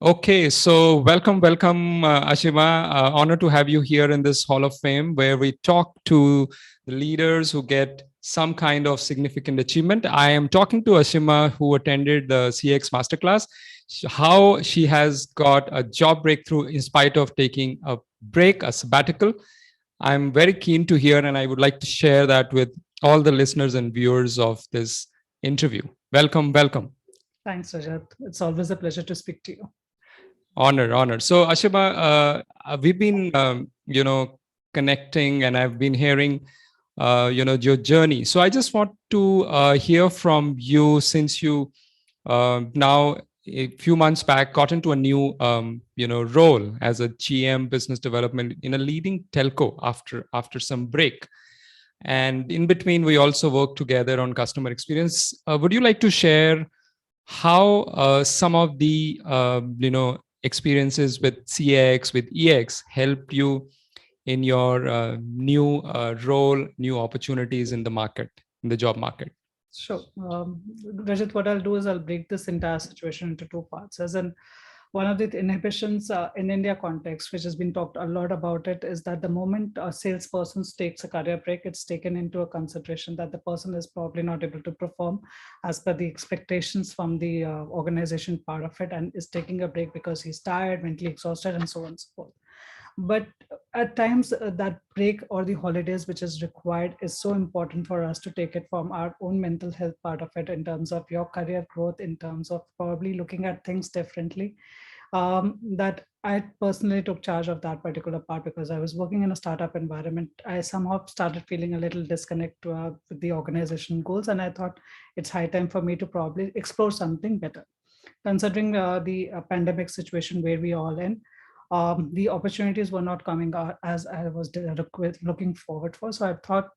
Okay, so welcome, Ashima. Honor to have you here in this Hall of Fame where we talk to the leaders who get some kind of significant achievement. I am talking to Ashima, who attended the CX Masterclass, how she has got a job breakthrough in spite of taking a break, a sabbatical. I'm very keen to hear, and I would like to share that with all the listeners and viewers of this interview. Welcome. Thanks, Rajat. It's always a pleasure to speak to you. Honor. So, Ashima, we've been, connecting, and I've been hearing, your journey. So, I just want to hear from you since you now a few months back got into a new, role as a GM business development in a leading telco after some break. And in between, we also work together on customer experience. Would you like to share how some of the experiences with CX with EX helped you in your new role, new opportunities in the market, in the job market? Sure. Rajat, what I'll do is I'll break this entire situation into two parts. As in, one of the inhibitions in India context, which has been talked a lot about it, is that the moment a salesperson takes a career break, it's taken into a consideration that the person is probably not able to perform as per the expectations from the organization part of it, and is taking a break because he's tired, mentally exhausted, and so on and so forth. But at times that break or the holidays which is required is so important for us to take it from our own mental health part of it, in terms of your career growth, in terms of probably looking at things differently. That I personally took charge of that particular part because I was working in a startup environment. I somehow started feeling a little disconnect with the organization goals, and I thought it's high time for me to probably explore something better, considering the pandemic situation where we all in. The opportunities were not coming out as I was looking forward for. So I thought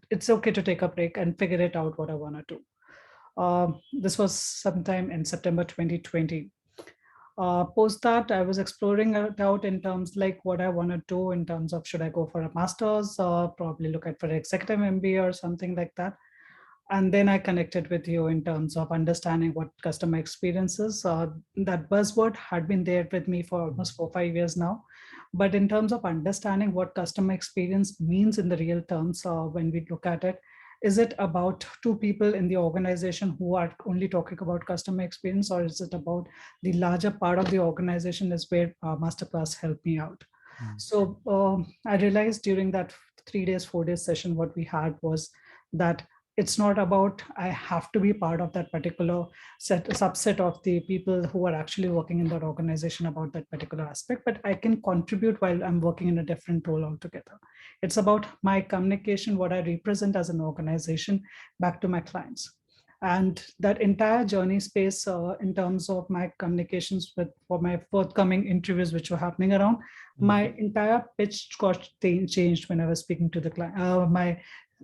it's okay to take a break and figure it out what I want to do. This was sometime in September 2020. Post that, I was exploring it out in terms like what I want to do in terms of should I go for a master's or probably look at for an executive MBA or something like that. And then I connected with you in terms of understanding what customer experience is. That buzzword had been there with me for almost 4 5 years now, but in terms of understanding what customer experience means in the real terms, when we look at it, is it about two people in the organization who are only talking about customer experience, or is it about the larger part of the organization is where Masterclass helped me out. So I realized during that 3 days, 4 days session, what we had was that it's not about I have to be part of that particular subset of the people who are actually working in that organization about that particular aspect, but I can contribute while I'm working in a different role altogether. It's about my communication, what I represent as an organization back to my clients. And that entire journey space, in terms of my communications with for my forthcoming interviews which were happening around, my entire pitch got changed when I was speaking to the client, my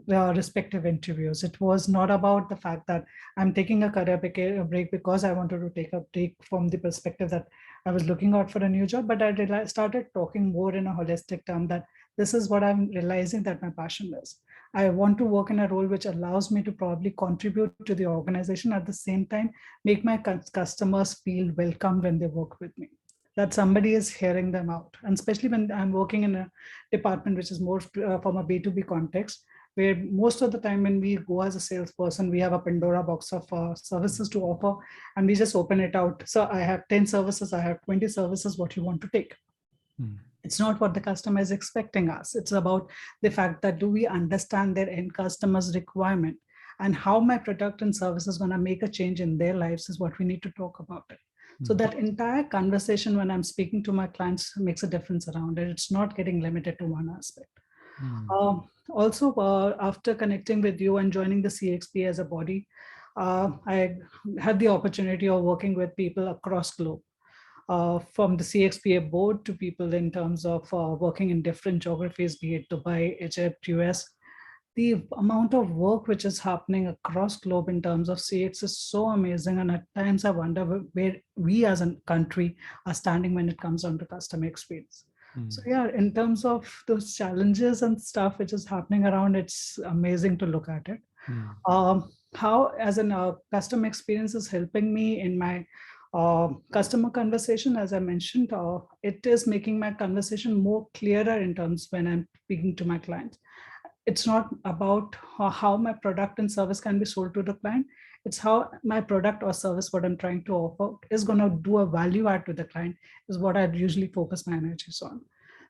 respective interviews. It was not about the fact that I'm taking a career break because I wanted to take a break from the perspective that I was looking out for a new job, but I started talking more in a holistic term that this is what I'm realizing that my passion is. I want to work in a role which allows me to probably contribute to the organization, at the same time, make my customers feel welcome when they work with me, that somebody is hearing them out. And especially when I'm working in a department which is more from a B2B context, where most of the time when we go as a salesperson, we have a Pandora box of services to offer, and we just open it out. So I have 10 services, I have 20 services, what you want to take. Mm. It's not what the customer is expecting us. It's about the fact that do we understand their end customer's requirement, and how my product and service is going to make a change in their lives is what we need to talk about it. So Mm. that entire conversation when I'm speaking to my clients makes a difference around it. It's not getting limited to one aspect. Mm. Also, after connecting with you and joining the CXP as a body, I had the opportunity of working with people across globe, from the CXPA board to people in terms of working in different geographies, be it Dubai, Egypt, US. The amount of work which is happening across globe in terms of CX is so amazing. And at times I wonder where we as a country are standing when it comes down to customer experience. So Mm. yeah, in terms of those challenges and stuff which is happening around, it's amazing to look at it. Mm. How as an customer experience is helping me in my Customer conversation, as I mentioned, it is making my conversation more clearer in terms when I'm speaking to my clients. It's not about how my product and service can be sold to the client. It's how my product or service, what I'm trying to offer, is going to do a value add to the client, is what I usually focus my energies on.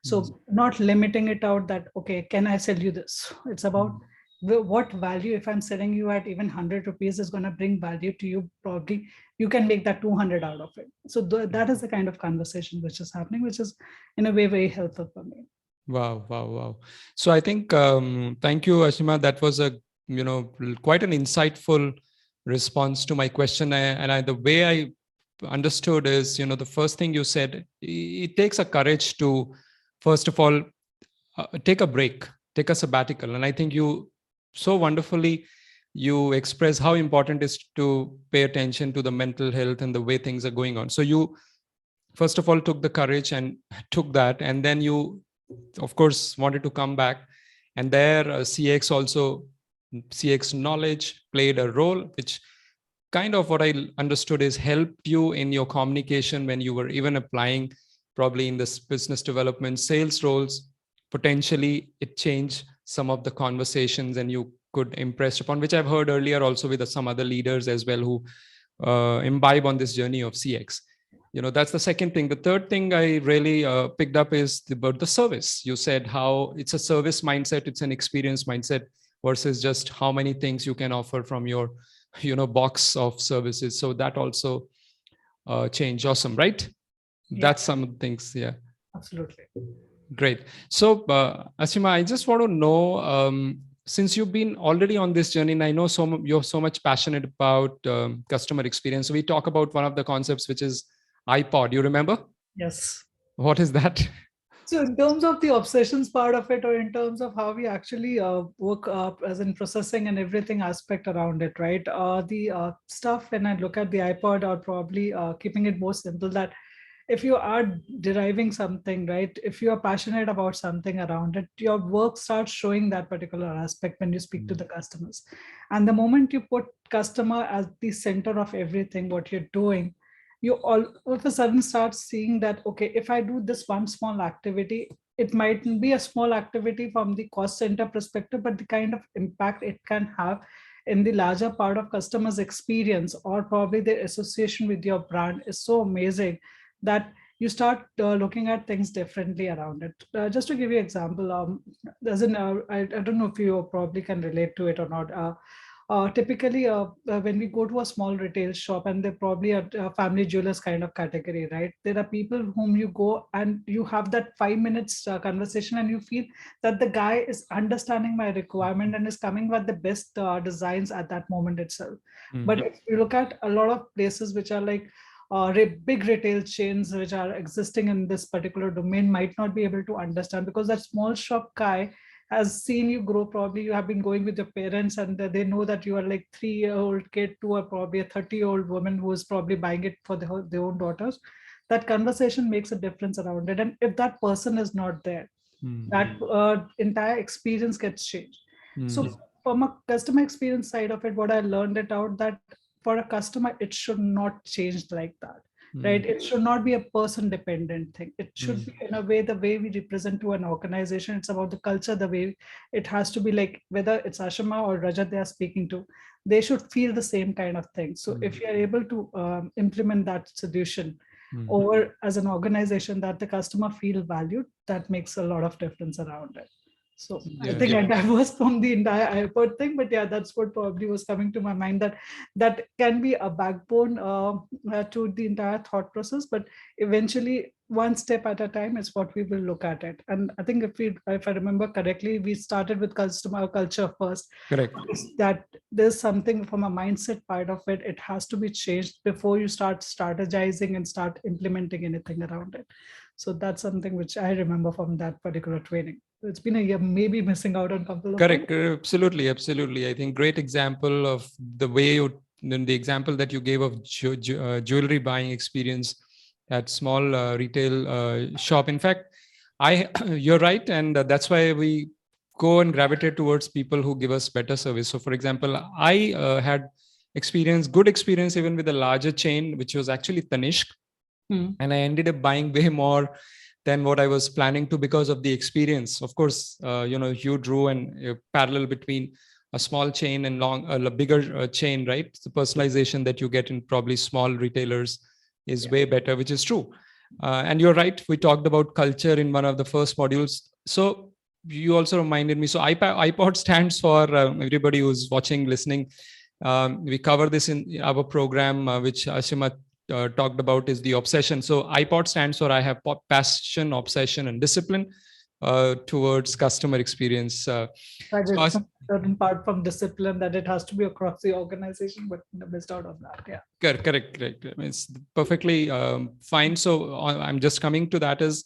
So not limiting it out that, okay, can I sell you this? It's about what value, if I'm selling you at even 100 rupees, is going to bring value to you. Probably you can make that 200 out of it. So that is the kind of conversation which is happening, which is in a way very helpful for me. Wow, wow, wow. So I think, thank you, Ashima. That was a, quite an insightful response to my question. The way I understood is, the first thing you said, it takes a courage to, first of all, take a break, take a sabbatical. And I think you so wonderfully, you express how important it is to pay attention to the mental health and the way things are going on. So you, first of all, took the courage and took that. And then you, of course, wanted to come back, and there CX knowledge played a role, which kind of, what I understood, is helped you in your communication when you were even applying probably in this business development sales roles. Potentially it changed some of the conversations, and you could impress upon, which I've heard earlier also with some other leaders as well, who imbibe on this journey of CX. That's the second thing. The third thing I really picked up is about the service. You said how it's a service mindset, it's an experience mindset, versus just how many things you can offer from your box of services. So that also changed. Awesome, right? Yeah, That's some things. Yeah, absolutely. great. So Asima, I just want to know, since you've been already on this journey, and I know you're so much passionate about customer experience, so we talk about one of the concepts, which is iPod. You remember? Yes. What is that? So in terms of the obsessions part of it, or in terms of how we actually work up as in processing and everything aspect around it, right? The stuff, when I look at the iPod, or probably keeping it more simple, that if you are deriving something, right, if you are passionate about something around it, your work starts showing that particular aspect when you speak to the customers. And the moment you put customer as the center of everything, what you're doing, you all of a sudden start seeing that, okay, if I do this one small activity, it might be a small activity from the cost center perspective, but the kind of impact it can have in the larger part of customers experience, or probably the association with your brand, is so amazing that you start looking at things differently around it. Just to give you an example, I don't know if you probably can relate to it or not. Typically, when we go to a small retail shop, and they're probably a family jewelers kind of category, right? There are people whom you go and you have that 5 minutes conversation, and you feel that the guy is understanding my requirement and is coming with the best designs at that moment itself. But if you look at a lot of places which are like big retail chains which are existing in this particular domain, might not be able to understand, because that small shop guy has seen you grow. Probably you have been going with your parents, and they know that you are like 3-year-old kid to a probably a 30-year-old woman who is probably buying it for their own daughters. That conversation makes a difference around it, and if that person is not there, that entire experience gets changed. So from a customer experience side of it, what I learned it out, that for a customer, it should not change like that, right? It should not be a person dependent thing. It should be in a way, the way we represent to an organization. It's about the culture, the way it has to be, like whether it's Ashima or Rajat they are speaking to, they should feel the same kind of thing. So if you are able to implement that solution over as an organization, that the customer feel valued, that makes a lot of difference around it. So I think I diverse from the entire iPod thing, but yeah, that's what probably was coming to my mind, that that can be a backbone to the entire thought process. But eventually, one step at a time is what we will look at it. And I think if I remember correctly, we started with customer culture first. Correct. That there's something from a mindset part of it. It has to be changed before you start strategizing and start implementing anything around it. So that's something which I remember from that particular training. It's been a year, maybe missing out on a couple of Correct. Absolutely. Absolutely. I think great example of the way the example that you gave of jewelry buying experience at small retail shop. In fact, you're right. And that's why we go and gravitate towards people who give us better service. So for example, I had good experience even with a larger chain, which was actually Tanishq. And I ended up buying way more than what I was planning to because of the experience. Of course, you drew a parallel between a small chain and a bigger chain, right? The personalization that you get in probably small retailers is way better, which is true. And you're right. We talked about culture in one of the first modules. So you also reminded me. So iPod stands for everybody who's watching, listening. We cover this in our program, which Ashima talked about, is the obsession. So iPod stands for I have passion, obsession, and discipline towards customer experience. Right, So it's a certain part from discipline that it has to be across the organization, but missed out on that. Yeah. Correct. It's perfectly fine. So I'm just coming to that is,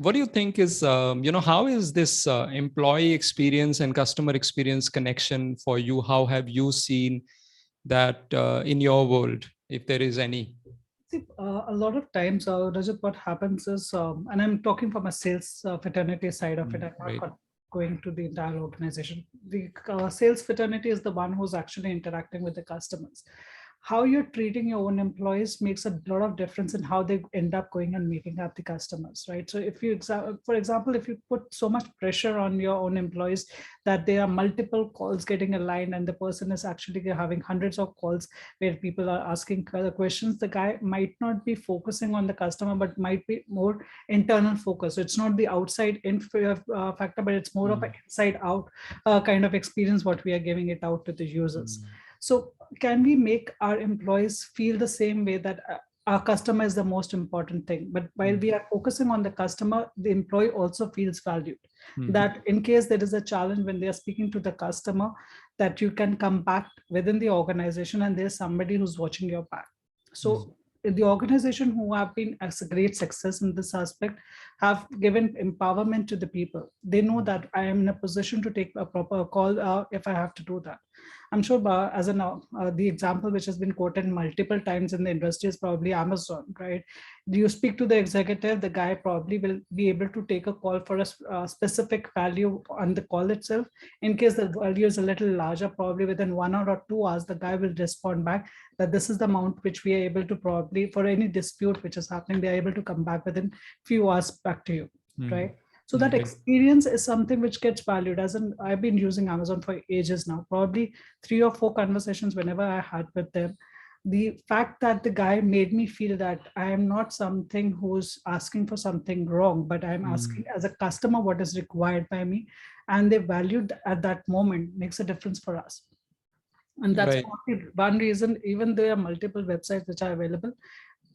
what do you think is, how is this employee experience and customer experience connection for you? How have you seen that in your world, if there is any? See, a lot of times, Rajat, what happens is, and I'm talking from a sales fraternity side of it, I'm not Right. going to the entire organization. The sales fraternity is the one who's actually interacting with the customers. How you're treating your own employees makes a lot of difference in how they end up going and meeting up the customers, right? So if you, for example, if you put so much pressure on your own employees that there are multiple calls getting aligned and the person is actually having hundreds of calls where people are asking questions, the guy might not be focusing on the customer, but might be more internal focus. So it's not the outside in factor, but it's more of an inside out kind of experience what we are giving it out to the users. So can we make our employees feel the same way that our customer is the most important thing, but while we are focusing on the customer, the employee also feels valued. That in case there is a challenge when they are speaking to the customer, that you can come back within the organization and there's somebody who's watching your back. So the organization who have been as a great success in this aspect have given empowerment to the people. They know that I am in a position to take a proper call if I have to do that. I'm sure as an the example which has been quoted multiple times in the industry is probably Amazon, right? You speak to the executive, the guy probably will be able to take a call for a specific value on the call itself. In case the value is a little larger, probably within 1 hour or 2 hours, the guy will respond back that this is the amount which we are able to probably, for any dispute which is happening, they are able to come back within few hours back to you, right? So that experience is something which gets valued. As in, I've been using Amazon for ages now, probably 3 or 4 conversations whenever I had with them. The fact that the guy made me feel that I am not something who's asking for something wrong, but I'm asking as a customer what is required by me, and they valued at that moment makes a difference for us. And that's one reason, even there are multiple websites which are available,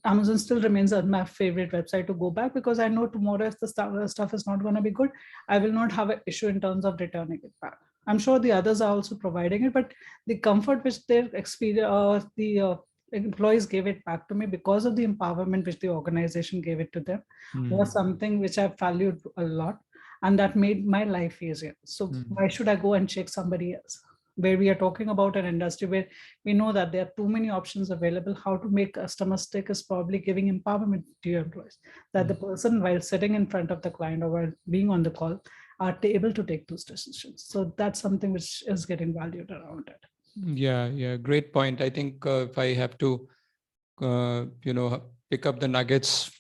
Amazon still remains my favorite website to go back, because I know tomorrow if the stuff is not going to be good, I will not have an issue in terms of returning it back. I'm sure the others are also providing it, but the comfort which their experience, the employees gave it back to me because of the empowerment which the organization gave it to them, was something which I valued a lot, and that made my life easier. So why should I go and check somebody else? Where we are talking about an industry where we know that there are too many options available, how to make customers stick is probably giving empowerment to your employees, that the person while sitting in front of the client or while being on the call are able to take those decisions. So that's something which is getting valued around it. Yeah, great point. I think if I have to pick up the nuggets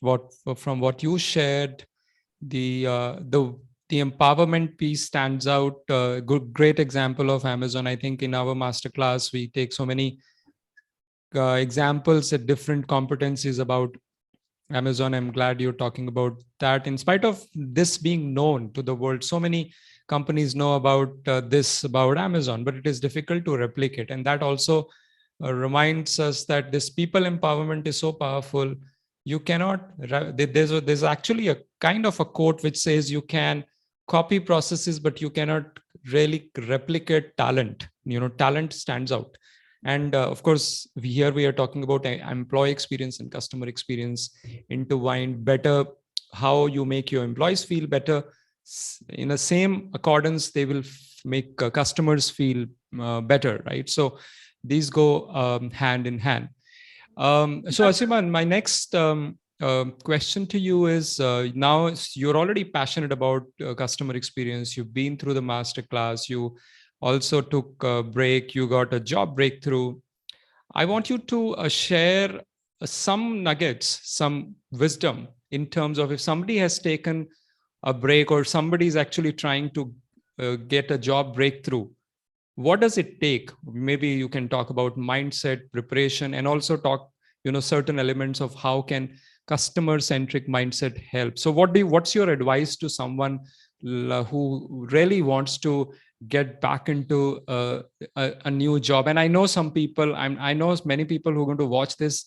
from what you shared, the empowerment piece stands out. Great example of Amazon. I think in our masterclass we take so many examples at different competencies about Amazon. I'm glad you're talking about that. In spite of this being known to the world, so many companies know about this about Amazon, but it is difficult to replicate. And that also reminds us that this people empowerment is so powerful. You cannot, there's actually a kind of a quote which says you can copy processes, but you cannot really replicate talent. Talent stands out. And of course, here we are talking about employee experience and customer experience intertwined better. How you make your employees feel better, in the same accordance, they will make customers feel better, right? So these go hand in hand. So Asiman, my next question to you is, now you're already passionate about customer experience. You've been through the masterclass. You also took a break. You got a job breakthrough. I want you to share some nuggets, some wisdom in terms of if somebody has taken a break or somebody is actually trying to get a job breakthrough, what does it take? Maybe you can talk about mindset, preparation, and also talk, certain elements of how can customer centric mindset help. So what's your advice to someone who really wants to get back into a new job? And I know some people, I know many people who are going to watch this.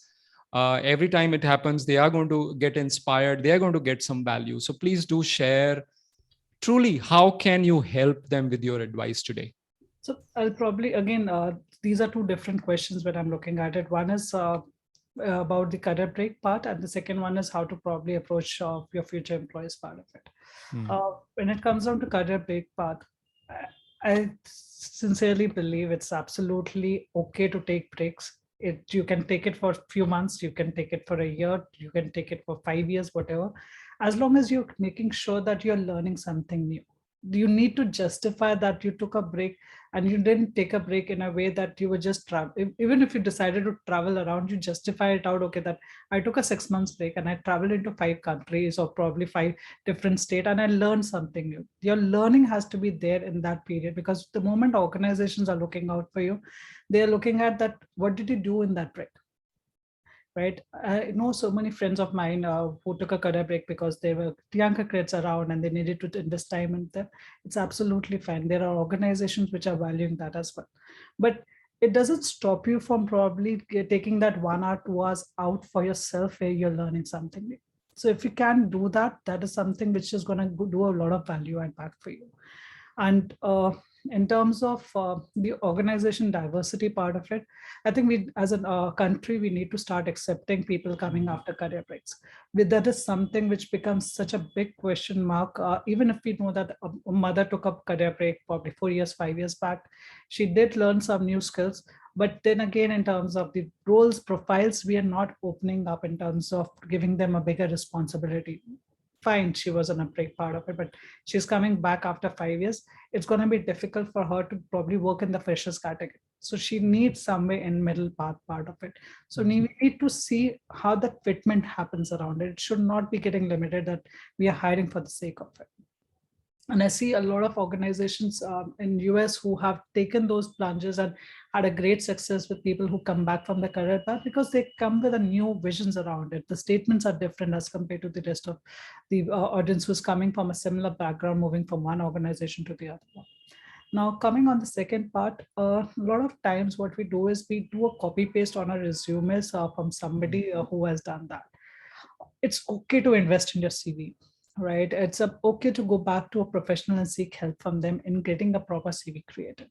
Every time it happens, they are going to get inspired, they are going to get some value. So please do share truly how can you help them with your advice today. So I'll probably, again, these are two different questions when I'm looking at it. One is about the career break part, and the second one is how to probably approach your future employees part of it. Hmm. When it comes down to career break path, I sincerely believe it's absolutely okay to take breaks. You can take it for a few months, you can take it for a year, you can take it for 5 years, whatever, as long as you're making sure that you're learning something new. You need to justify that you took a break, and you didn't take a break in a way that you were just travel. Even if you decided to travel around, you justify it out. Okay, that I took a 6 months break and I traveled into 5 countries or probably five different state, and I learned something new. Your learning has to be there in that period, because the moment organizations are looking out for you, they are looking at that. What did you do in that break? Right? I know so many friends of mine who took a career break because they were younger kids around and they needed to invest time in them. It's absolutely fine. There are organizations which are valuing that as well. But it doesn't stop you from probably taking that 1 hour, 2 hours out for yourself where you're learning something new. So if you can do that, that is something which is going to do a lot of value and back for you. And in terms of the organization diversity part of it, I think we, as a country, we need to start accepting people coming after career breaks. But that is something which becomes such a big question mark. Even if we know that a mother took up career break probably 4 years, 5 years back, she did learn some new skills. But then again, in terms of the roles profiles, we are not opening up in terms of giving them a bigger responsibility. Fine, she was on a break part of it, but she's coming back after 5 years. It's going to be difficult for her to probably work in the freshers category. So she needs somewhere in middle path part of it. So we need to see how that fitment happens around it. It should not be getting limited that we are hiring for the sake of it. And I see a lot of organizations in US who have taken those plunges and had a great success with people who come back from the career path, because they come with a new visions around it. The statements are different as compared to the rest of the audience who's coming from a similar background, moving from one organization to the other one. Now, coming on the second part, a lot of times what we do is we do a copy paste on our resumes from somebody who has done that. It's okay to invest in your CV, right? It's okay to go back to a professional and seek help from them in getting a proper CV created.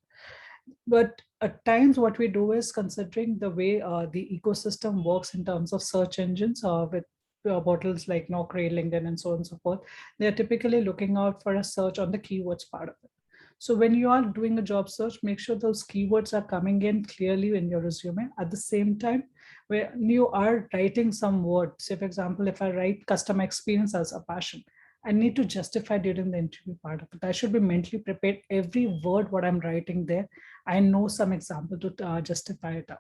But at times, what we do is, considering the way the ecosystem works in terms of search engines with portals like Naukri, LinkedIn, and so on and so forth, they are typically looking out for a search on the keywords part of it. So when you are doing a job search, make sure those keywords are coming in clearly in your resume. At the same time, when you are writing some words, say for example, if I write customer experience as a passion, I need to justify during the interview part of it. I should be mentally prepared. Every word what I'm writing there, I know some example to justify it out.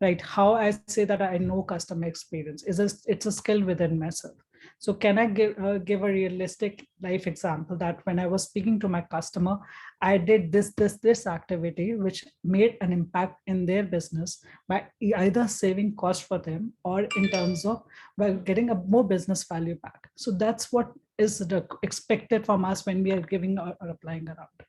Right? How I say that I know customer experience is it's a skill within myself. So can I give a realistic life example that when I was speaking to my customer, I did this activity which made an impact in their business by either saving cost for them or in terms of by getting a more business value back. So that's what is expected from us when we are giving or applying around it.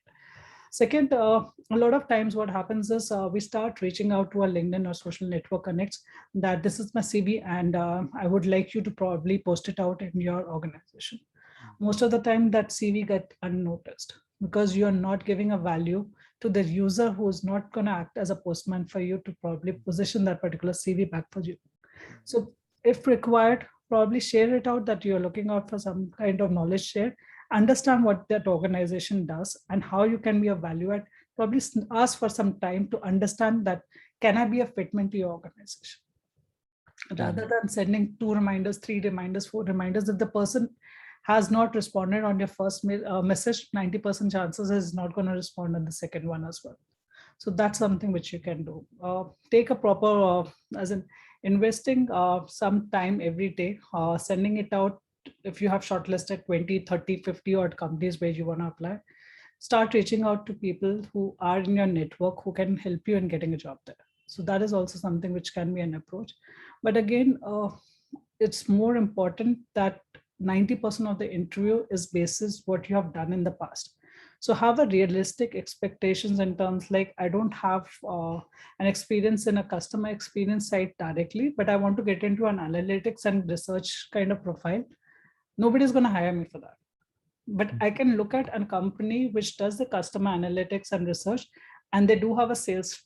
Second, a lot of times what happens is we start reaching out to our LinkedIn or social network connects that this is my CV and I would like you to probably post it out in your organization. Most of the time that CV get unnoticed because you are not giving a value to the user who is not going to act as a postman for you to probably position that particular CV back for you. So if required, probably share it out that you're looking out for some kind of knowledge share, understand what that organization does and how you can be a value add. Probably ask for some time to understand that can I be a fitment to your organization? Rather than sending 2 reminders, 3 reminders, 4 reminders, if the person has not responded on your first message, 90% chances is not going to respond on the second one as well. So that's something which you can do. Take a proper, as in investing some time every day, sending it out. If you have shortlisted 20, 30, 50 odd companies where you want to apply, start reaching out to people who are in your network who can help you in getting a job there. So that is also something which can be an approach. But again, it's more important that 90% of the interview is basis what you have done in the past. So have a realistic expectations in terms like, I don't have an experience in a customer experience side directly, but I want to get into an analytics and research kind of profile. Nobody's going to hire me for that, but I can look at a company which does the customer analytics and research, and they do have a sales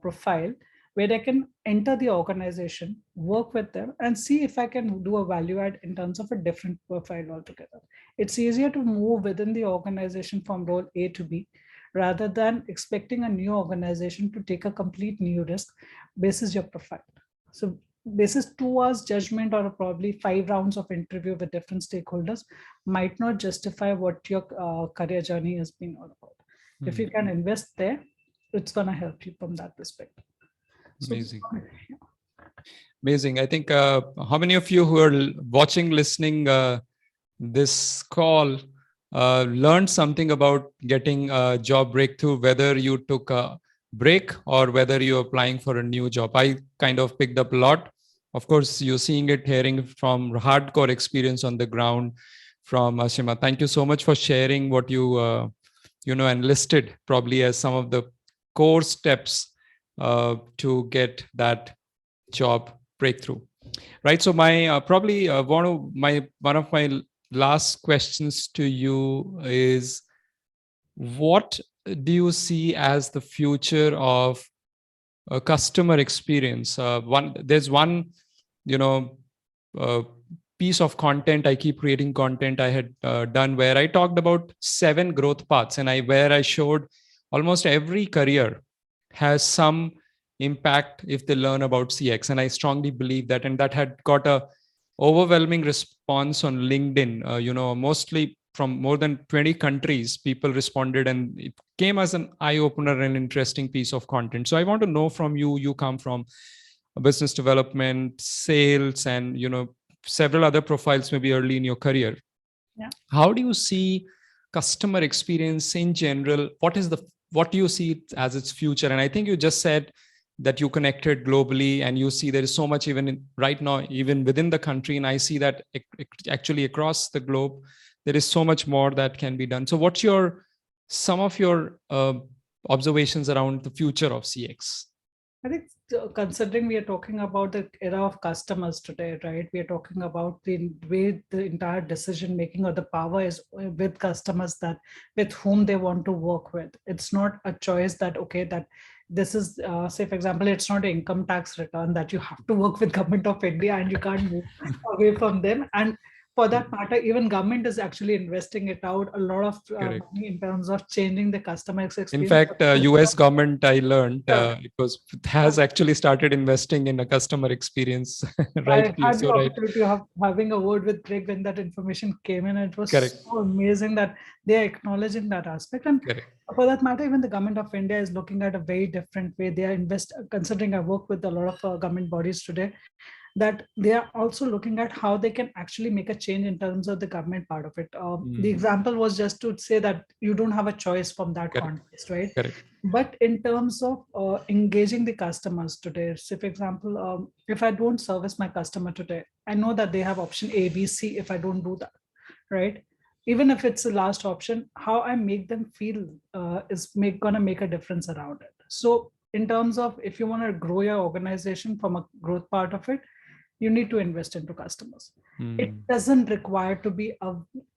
profile where I can enter the organization, work with them, and see if I can do a value add in terms of a different profile altogether. It's easier to move within the organization from role A to B rather than expecting a new organization to take a complete new risk basis your profile. So basis 2 hours judgment or probably 5 rounds of interview with different stakeholders might not justify what your career journey has been all about. If you can invest there, it's going to help you from that perspective. So, Amazing. Amazing. I think how many of you who are watching, listening this call learned something about getting a job breakthrough, whether you took a break or whether you're applying for a new job? I kind of picked up a lot. Of course, you're seeing it, hearing from hardcore experience on the ground from Ashima. Thank you so much for sharing what you enlisted probably as some of the core steps to get that job breakthrough, right? So my probably one of my last questions to you is, what do you see as the future of customer experience? There's one, uh, piece of content. I keep creating content I had done where I talked about 7 growth paths, and where I showed almost every career has some impact if they learn about CX. And I strongly believe that, and that had got a overwhelming response on LinkedIn. Mostly from more than 20 countries, people responded, and it came as an eye opener and interesting piece of content. So I want to know from you. You come from business development, sales, and several other profiles maybe early in your career. Yeah. How do you see customer experience in general? What do you see as its future? And I think you just said that you connected globally, and you see there is so much even right now, even within the country. And I see that actually across the globe, there is so much more that can be done. So what's some of your observations around the future of CX? I think considering we are talking about the era of customers today, right? We are talking about the way the entire decision making or the power is with customers, that with whom they want to work with. It's not a choice that, okay, that this is, say, for example, it's not an income tax return that you have to work with government of India and you can't move away from them. And for that matter, even government is actually investing it out a lot of money in terms of changing the customer experience. In fact, US government, I learned, has actually started investing in a customer experience. Right. I had the So, right. opportunity of having a word with Greg when that information came in. It was Correct. so amazing that they are acknowledging that aspect. And Correct. for that matter, even the government of India is looking at a very different way. They are considering I work with a lot of government bodies today, that they are also looking at how they can actually make a change in terms of the government part of it. The example was just to say that you don't have a choice from that context, right? Correct. But in terms of engaging the customers today, say for example, if I don't service my customer today, I know that they have option A, B, C. If I don't do that, right? Even if it's the last option, how I make them feel is gonna make a difference around it. So in terms of, if you want to grow your organization from a growth part of it, you need to invest into customers. It doesn't require to be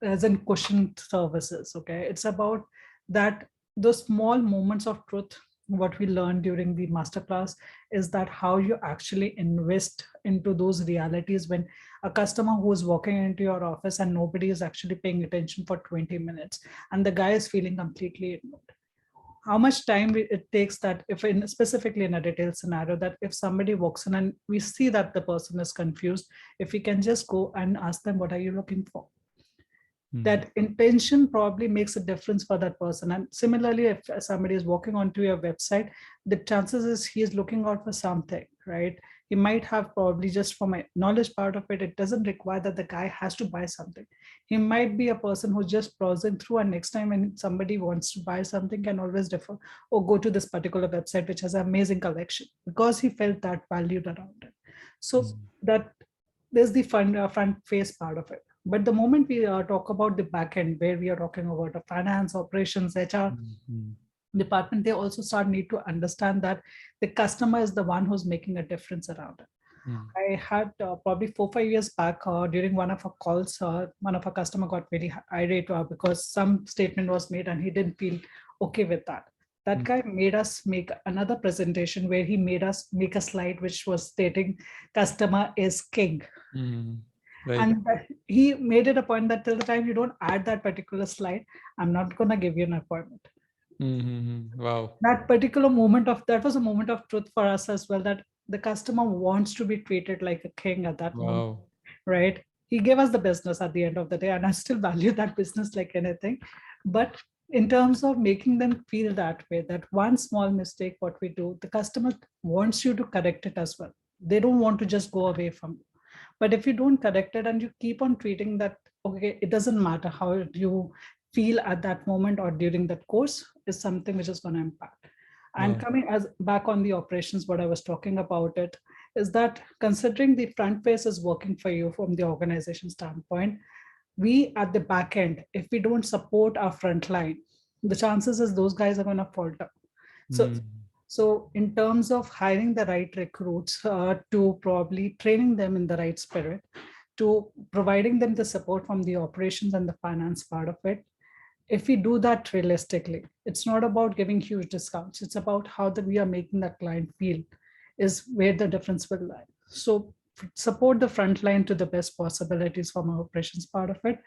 as in cushioned services. Okay, it's about that those small moments of truth. What we learned during the masterclass is that how you actually invest into those realities when a customer who is walking into your office and nobody is actually paying attention for 20 minutes and the guy is feeling completely ignored. How much time it takes, that if specifically in a retail scenario, that if somebody walks in and we see that the person is confused, if we can just go and ask them, what are you looking for? That intention probably makes a difference for that person. And similarly, if somebody is walking onto your website, the chances is he is looking out for something, right? He might have probably, just from a knowledge part of it, it doesn't require that the guy has to buy something. He might be a person who's just browsing through, and next time when somebody wants to buy something, can always defer or go to this particular website which has an amazing collection, because he felt that valued around it. So that there's the front face part of it. But the moment we talk about the back end, where we are talking about the finance, operations, HR department, they also start need to understand that the customer is the one who's making a difference around it. I had probably 4 5 years back, during one of our calls, one of our customer got very irate because some statement was made and he didn't feel okay with that. That guy made us make another presentation where he made us make a slide which was stating customer is king. Right. And he made it a point that till the time you don't add that particular slide, I'm not going to give you an appointment. Wow. That particular moment that was a moment of truth for us as well, that the customer wants to be treated like a king at that moment, Wow. right? He gave us the business at the end of the day, and I still value that business like anything. But in terms of making them feel that way, that one small mistake, what we do, the customer wants you to correct it as well. They don't want to just go away from you. But if you don't correct it and you keep on treating that, okay, it doesn't matter how you feel at that moment or during that course, is something which is going to impact. And coming as back on the operations, what I was talking about it is that considering the front face is working for you from the organization standpoint, we at the back end, if we don't support our front line, the chances is those guys are going to falter. So in terms of hiring the right recruits, to probably training them in the right spirit, to providing them the support from the operations and the finance part of it, if we do that realistically, it's not about giving huge discounts. It's about how that we are making that client feel is where the difference will lie. So support the front line to the best possibilities from our operations part of it.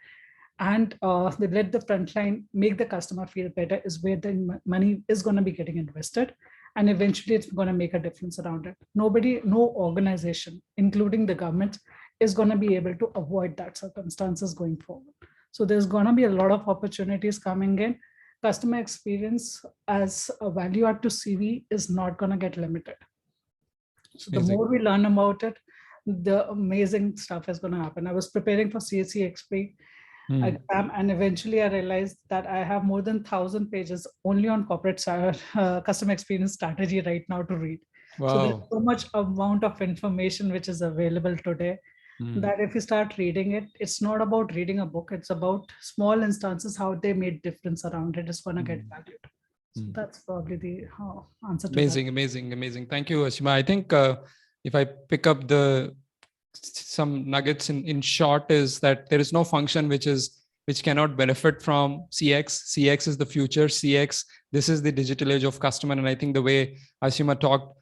And they let the front line make the customer feel better is where the money is going to be getting invested. And eventually it's going to make a difference around it. No organization, including the government, is going to be able to avoid that circumstances going forward. So there's going to be a lot of opportunities coming in. Customer experience as a value add to CV is not going to get limited. So the more we learn about it, the amazing stuff is going to happen. I was preparing for CSC XP exam, and eventually I realized that I have more than 1,000 pages only on corporate customer experience strategy right now to read. So there's so much amount of information which is available today that if you start reading it, it's not about reading a book, it's about small instances, how they made difference around it is going to get valued. So that's probably the answer to that. Amazing. Thank you, Ashima. I think if I pick up some nuggets in short, is that there is no function which cannot benefit from CX. CX is the future. CX, this is the digital age of customer. And I think the way Ashima talked,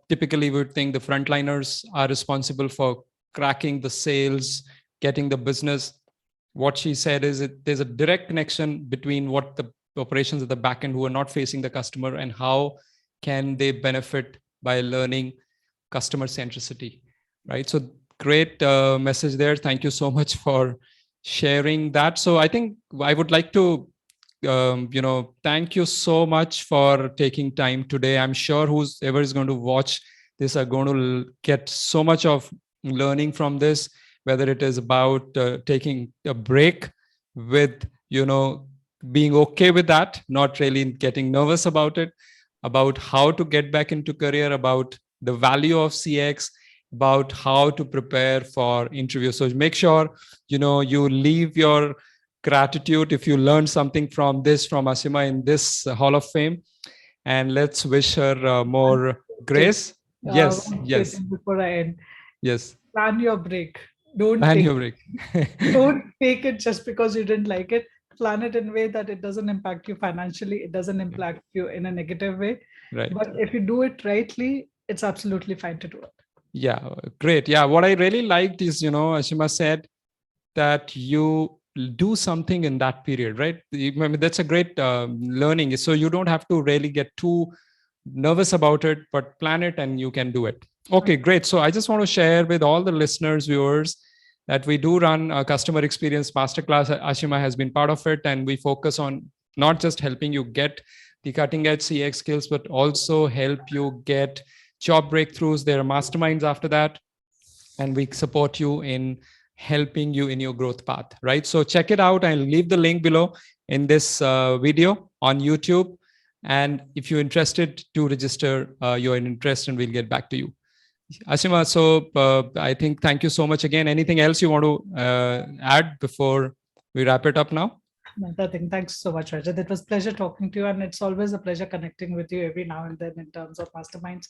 typically we would think the frontliners are responsible for cracking the sales, getting the business. What she said is there's a direct connection between what the operations at the back end who are not facing the customer and how can they benefit by learning customer centricity, right? So great message there. Thank you so much for sharing that. So I think I would like to thank you so much for taking time today. I'm sure whoever is going to watch this are going to get so much of learning from this, whether it is about taking a break with, being okay with that, not really getting nervous about it, about how to get back into career, about the value of CX, about how to prepare for interviews. So make sure, you leave your gratitude if you learned something from Ashima in this Hall of Fame. And let's wish her more grace. Yes. Before I end, yes. Plan your break. Don't take it just because you didn't like it. Plan it in a way that it doesn't impact you financially. It doesn't impact you in a negative way. Right. But if you do it rightly, it's absolutely fine to do it. Yeah, great. Yeah, what I really liked is, Ashima said that you do something in that period, right? I mean, that's a great learning. So you don't have to really get too nervous about it, but plan it and you can do it. Okay, great. So I just want to share with all the listeners, viewers, that we do run a Customer Experience Masterclass. Ashima has been part of it, and we focus on not just helping you get the cutting edge CX skills, but also help you get job breakthroughs. There are masterminds after that, and we support you in helping you in your growth path, right? So check it out. I'll leave the link below in this video on YouTube. And if you're interested to register your interest, and we'll get back to you. Ashima, so I think thank you so much again. Anything else you want to add before we wrap it up now? Nothing. Thanks so much, Rajat. It was a pleasure talking to you, and it's always a pleasure connecting with you every now and then in terms of masterminds,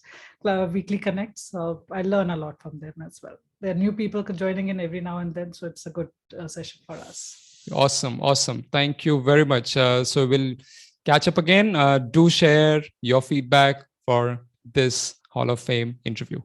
weekly connects. So I learn a lot from them as well. There are new people joining in every now and then, so it's a good session for us. Awesome, awesome. Thank you very much. So we'll catch up again. Do share your feedback for this Hall of Fame interview.